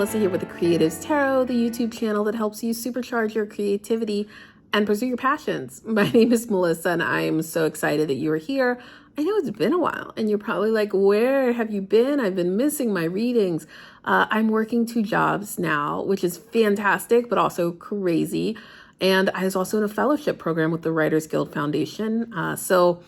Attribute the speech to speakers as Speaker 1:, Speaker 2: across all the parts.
Speaker 1: Melissa here with the Creatives Tarot, the YouTube channel that helps you supercharge your creativity and pursue your passions. My name is Melissa and I am so excited that you are here. I know it's been a while and you're probably like, where have you been? I've been missing my readings. I'm working 2 jobs now, which is fantastic, but also crazy. And I was also in a fellowship program with the Writers Guild Foundation. So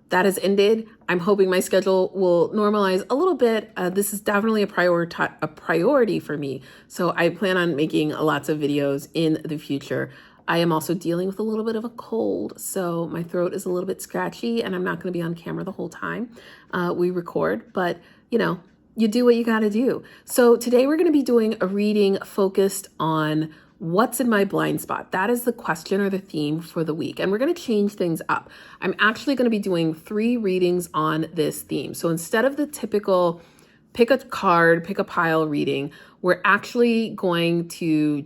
Speaker 1: that has ended. I'm hoping my schedule will normalize a little bit. This is definitely a priority for me. So I plan on making lots of videos in the future. I am also dealing with a little bit of a cold, so my throat is a little bit scratchy and I'm not going to be on camera the whole time we record, but you know, you do what you got to do. So today we're going to be doing a reading focused on what's in my blind spot. That is the question or the theme for the week. And we're going to change things up. I'm actually going to be doing 3 readings on this theme. So instead of the typical pick a card, pick a pile reading, we're actually going to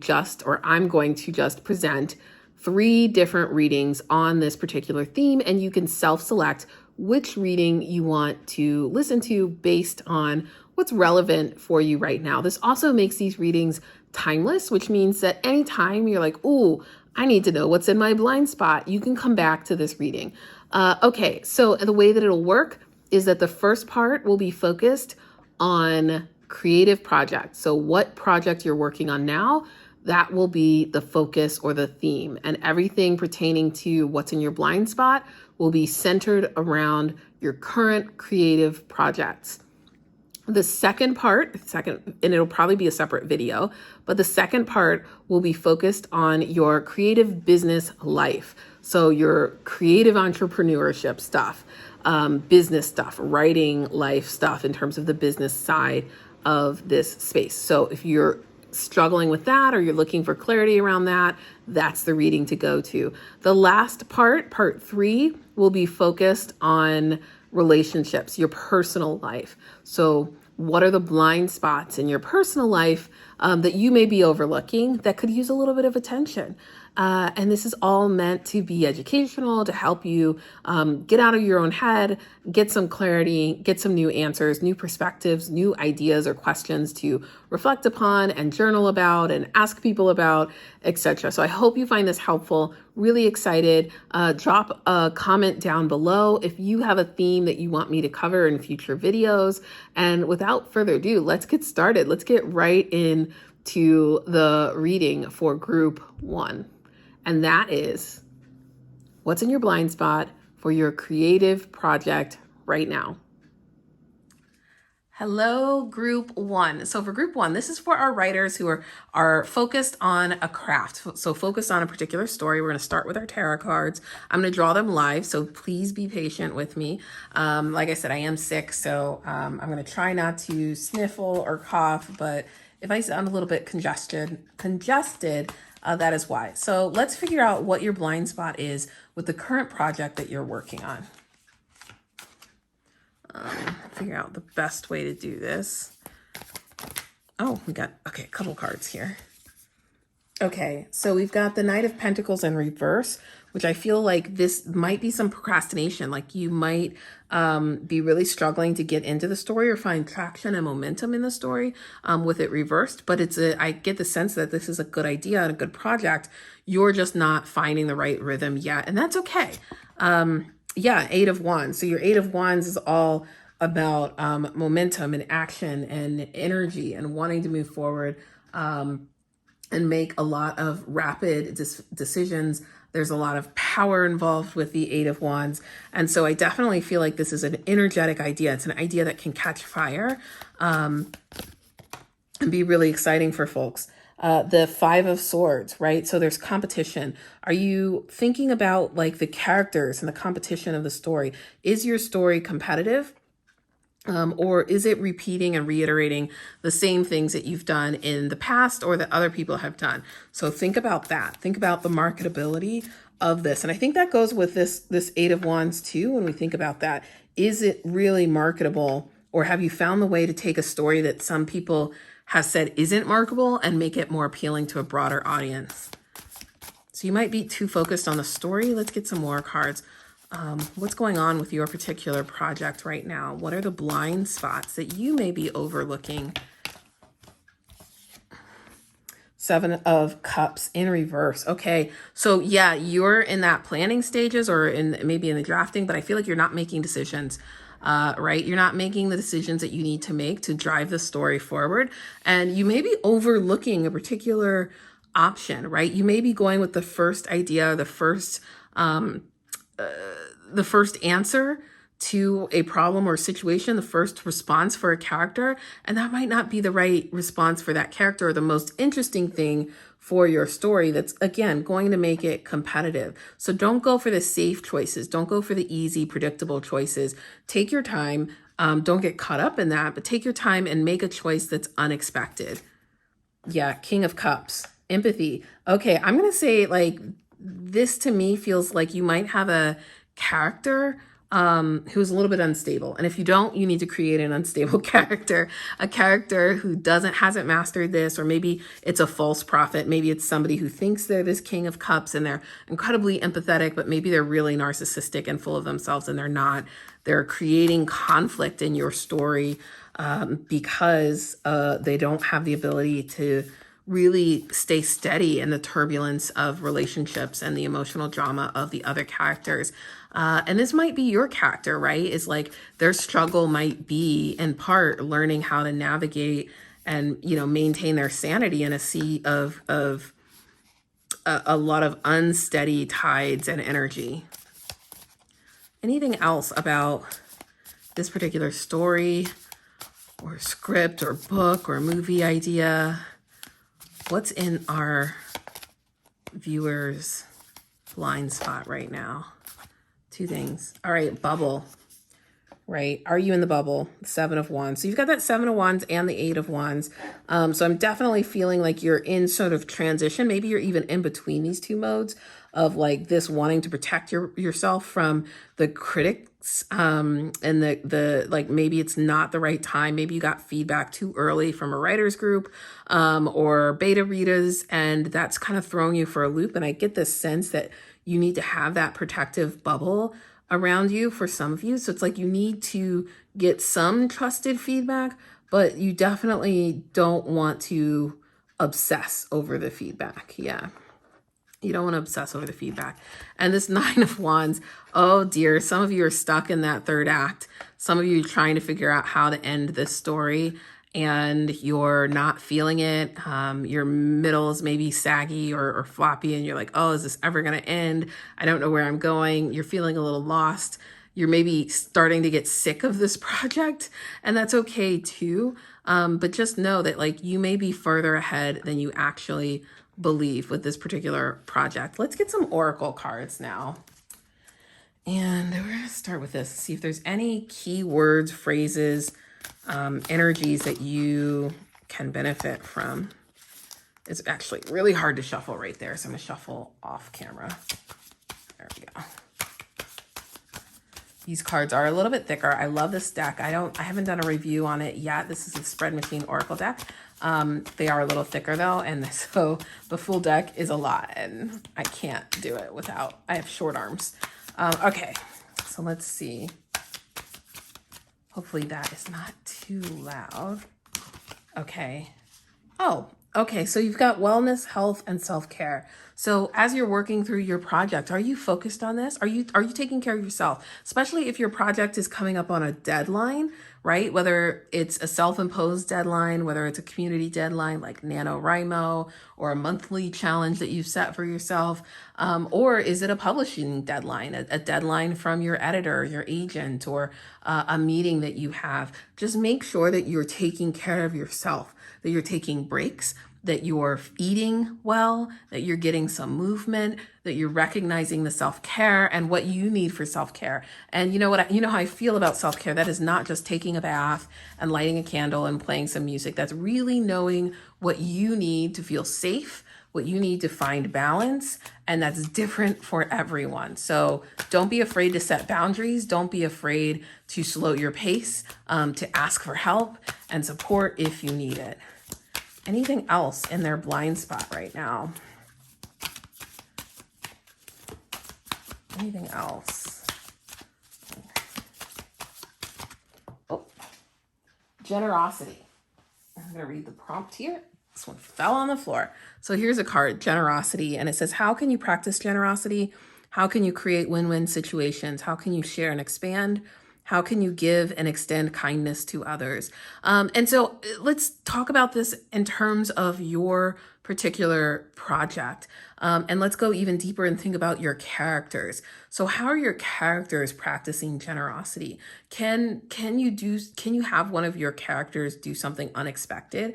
Speaker 1: I'm going to just present 3 different readings on this particular theme. And you can self-select which reading you want to listen to based on what's relevant for you right now. This also makes these readings timeless, which means that anytime you're like, ooh, I need to know what's in my blind spot, you can come back to this reading. Okay, so the way that it'll work is that the first part will be focused on creative projects. So what project you're working on now, that will be the focus or the theme. And everything pertaining to what's in your blind spot will be centered around your current creative projects. The second part, and it'll probably be a separate video, but the second part will be focused on your creative business life. So your creative entrepreneurship stuff, business stuff, writing life stuff in terms of the business side of this space. So if you're struggling with that or you're looking for clarity around that, that's the reading to go to. The last part, part 3, will be focused on relationships, your personal life. So what are the blind spots in your personal life that you may be overlooking that could use a little bit of attention? And this is all meant to be educational, to help you get out of your own head, get some clarity, get some new answers, new perspectives, new ideas or questions to reflect upon and journal about and ask people about, etc. So I hope you find this helpful. Really excited. Drop a comment down below if you have a theme that you want me to cover in future videos. And without further ado, let's get started. Let's get right into the reading for group 1. And that is what's in your blind spot for your creative project right now. Hello, group 1. So for group 1, this is for our writers who are focused on a craft. So focused on a particular story. We're going to start with our tarot cards. I'm going to draw them live, so please be patient with me. Like I said, I am sick, so I'm going to try not to sniffle or cough, but if I sound a little bit congested, that is why. So let's figure out what your blind spot is with the current project that you're working on. Figure out the best way to do this. Oh, we got, a couple cards here. Okay, so we've got the Knight of Pentacles in reverse, which I feel like this might be some procrastination. Like you might be really struggling to get into the story or find traction and momentum in the story with it reversed. But I get the sense that this is a good idea and a good project. You're just not finding the right rhythm yet, and that's okay. Yeah, 8 of Wands. So your 8 of Wands is all about momentum and action and energy and wanting to move forward and make a lot of rapid decisions. There's a lot of power involved with the 8 of Wands. And so I definitely feel like this is an energetic idea. It's an idea that can catch fire and be really exciting for folks. The 5 of Swords, right? So there's competition. Are you thinking about like the characters and the competition of the story? Is your story competitive? Or is it repeating and reiterating the same things that you've done in the past or that other people have done? So think about that. Think about the marketability of this. And I think that goes with this 8 of Wands too, when we think about that. Is it really marketable? Or have you found the way to take a story that some people have said isn't marketable and make it more appealing to a broader audience? So you might be too focused on the story. Let's get some more cards. What's going on with your particular project right now? What are the blind spots that you may be overlooking? Seven of Cups in reverse. Okay. So yeah, you're in that planning stages or in maybe in the drafting, but I feel like you're not making decisions. Right? You're not making the decisions that you need to make to drive the story forward. And you may be overlooking a particular option, right? You may be going with the first idea, the first answer to a problem or situation, the first response for a character, and that might not be the right response for that character or the most interesting thing for your story that's, again, going to make it competitive. So don't go for the safe choices. Don't go for the easy, predictable choices. Take your time. Don't get caught up in that, but take your time and make a choice that's unexpected. Yeah, King of Cups, empathy. Okay, I'm going to say like this to me feels like you might have a character who's a little bit unstable. And if you don't, you need to create an unstable character, a character who hasn't mastered this, or maybe it's a false prophet. Maybe it's somebody who thinks they're this King of Cups and they're incredibly empathetic, but maybe they're really narcissistic and full of themselves and they're not. They're creating conflict in your story because they don't have the ability to really stay steady in the turbulence of relationships and the emotional drama of the other characters. And this might be your character, right? Is like their struggle might be in part learning how to navigate and, maintain their sanity in a sea of a lot of unsteady tides and energy. Anything else about this particular story or script or book or movie idea? What's in our viewers' blind spot right now? Two things. All right, bubble, right? Are you in the bubble? Seven of Wands. So you've got that Seven of Wands and the Eight of Wands. So I'm definitely feeling like you're in sort of transition. Maybe you're even in between these two modes of like this wanting to protect yourself from the critics and the like maybe it's not the right time. Maybe you got feedback too early from a writer's group or beta readers, and that's kind of throwing you for a loop. And I get this sense that you need to have that protective bubble around you for some of you. So it's like you need to get some trusted feedback, but you definitely don't want to obsess over the feedback. Yeah. You don't want to obsess over the feedback. And this Nine of Wands, oh dear, some of you are stuck in that third act. Some of you are trying to figure out how to end this story and you're not feeling it. Your middle is maybe saggy or floppy and you're like, oh, is this ever going to end? I don't know where I'm going. You're feeling a little lost. You're maybe starting to get sick of this project, and that's okay too. But just know that like you may be further ahead than you actually believe with this particular project. Let's get some oracle cards now. And we're going to start with this, see if there's any key words, phrases, energies that you can benefit from. It's actually really hard to shuffle right there, so I'm going to shuffle off camera. There we go. These cards are a little bit thicker. I love this deck. I haven't done a review on it yet. This is a Spread Machine Oracle deck. They are a little thicker though, and so the full deck is a lot, and I can't do it without, I have short arms. Okay, so let's see. Hopefully that is not too loud. Okay. Oh, okay. So you've got wellness, health, and self-care. So as you're working through your project, are you focused on this? Are you taking care of yourself? Especially if your project is coming up on a deadline, right? Whether it's a self-imposed deadline, whether it's a community deadline like NaNoWriMo, or a monthly challenge that you've set for yourself, or is it a publishing deadline, a deadline from your editor, your agent, or a meeting that you have? Just make sure that you're taking care of yourself, that you're taking breaks, that you're eating well, that you're getting some movement, that you're recognizing the self-care and what you need for self-care. And you know what? You know how I feel about self-care. That is not just taking a bath and lighting a candle and playing some music. That's really knowing what you need to feel safe, what you need to find balance, and that's different for everyone. So don't be afraid to set boundaries. Don't be afraid to slow your pace, to ask for help and support if you need it. Anything else in their blind spot right now? Anything else? Oh, generosity. I'm going to read the prompt here. This one fell on the floor. So here's a card, generosity, and it says, how can you practice generosity? How can you create win-win situations? How can you share and expand? How can you give and extend kindness to others? And so let's talk about this in terms of your particular project. And let's go even deeper and think about your characters. So how are your characters practicing generosity? Can you have one of your characters do something unexpected?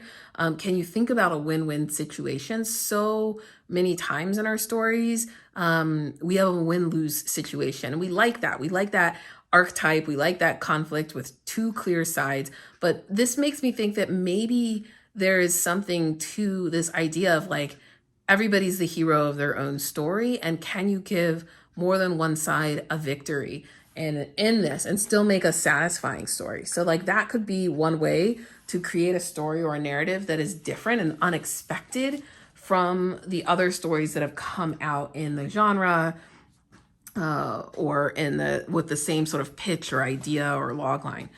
Speaker 1: Can you think about a win-win situation? So many times in our stories, we have a win-lose situation. And we like that. We like that archetype. We like that conflict with two clear sides. But this makes me think that maybe there is something to this idea of like, everybody's the hero of their own story. And can you give more than one side a victory in this and still make a satisfying story? So like that could be one way to create a story or a narrative that is different and unexpected from the other stories that have come out in the genre, or with the same sort of pitch or idea or logline.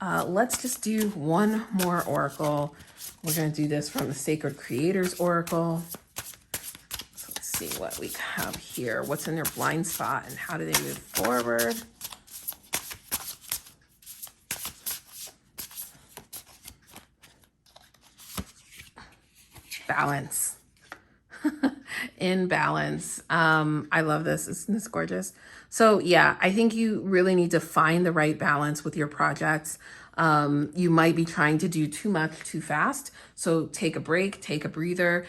Speaker 1: Let's just do one more oracle. We're going to do this from the Sacred Creators Oracle. So let's see what we have here. What's in their blind spot and how do they move forward? Balance. In balance. I love this. Isn't this gorgeous? So yeah, I think you really need to find the right balance with your projects. You might be trying to do too much too fast. So take a break, take a breather,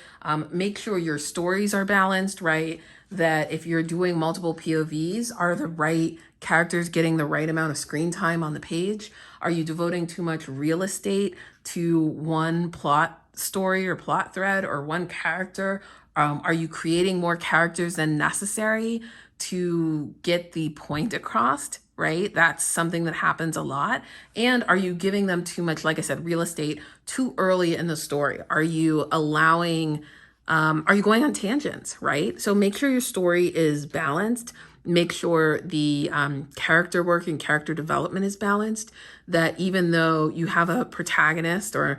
Speaker 1: make sure your stories are balanced, right? That if you're doing multiple POVs, are the right characters getting the right amount of screen time on the page? Are you devoting too much real estate to one plot story or plot thread or one character? Are you creating more characters than necessary to get the point across, right? That's something that happens a lot. And are you giving them too much, like I said, real estate too early in the story? Are you allowing, are you going on tangents, right? So make sure your story is balanced. Make sure the character work and character development is balanced, that even though you have a protagonist or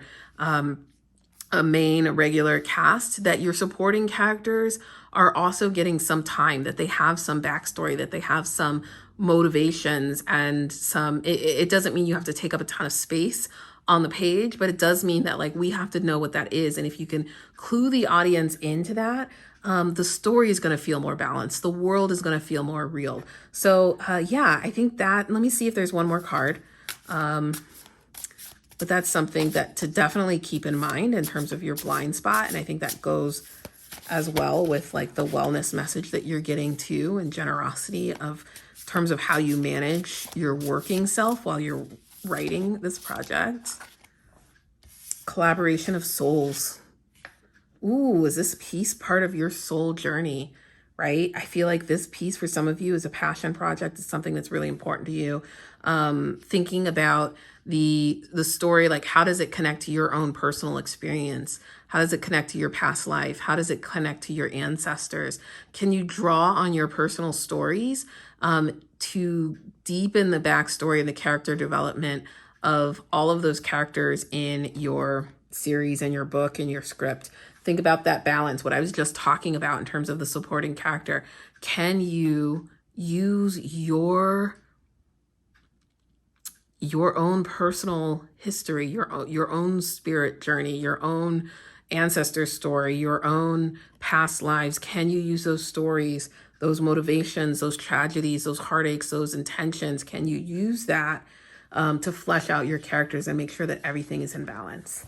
Speaker 1: a main regular cast, that your supporting characters are also getting some time, that they have some backstory, that they have some motivations and some, it doesn't mean you have to take up a ton of space on the page, but it does mean that like we have to know what that is. And if you can clue the audience into that, the story is going to feel more balanced. The world is going to feel more real. So yeah, I think that, let me see if there's one more card. But that's something that to definitely keep in mind in terms of your blind spot. And I think that goes as well with like the wellness message that you're getting too, and generosity of terms of how you manage your working self while you're writing this project. Collaboration of souls. Ooh, is this piece part of your soul journey? Right? I feel like this piece for some of you is a passion project. It's something that's really important to you. Thinking about the story, like how does it connect to your own personal experience? How does it connect to your past life? How does it connect to your ancestors? Can you draw on your personal stories to deepen the backstory and the character development of all of those characters in your series and your book and your script? Think about that balance, what I was just talking about in terms of the supporting character. Can you use your own personal history, your own spirit journey, your own ancestor story, your own past lives? Can you use those stories, those motivations, those tragedies, those heartaches, those intentions? Can you use that to flesh out your characters and make sure that everything is in balance?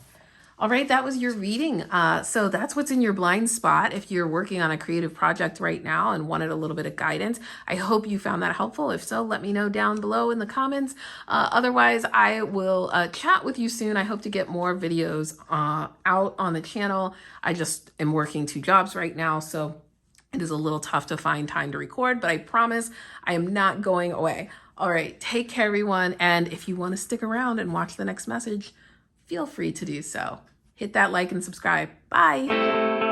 Speaker 1: All right, that was your reading. So that's what's in your blind spot if you're working on a creative project right now and wanted a little bit of guidance. I hope you found that helpful. If so, let me know down below in the comments. Otherwise, I will chat with you soon. I hope to get more videos out on the channel. I just am working 2 jobs right now, so it is a little tough to find time to record, but I promise I am not going away. All right, take care, everyone. And if you want to stick around and watch the next message, feel free to do so. Hit that like and subscribe. Bye.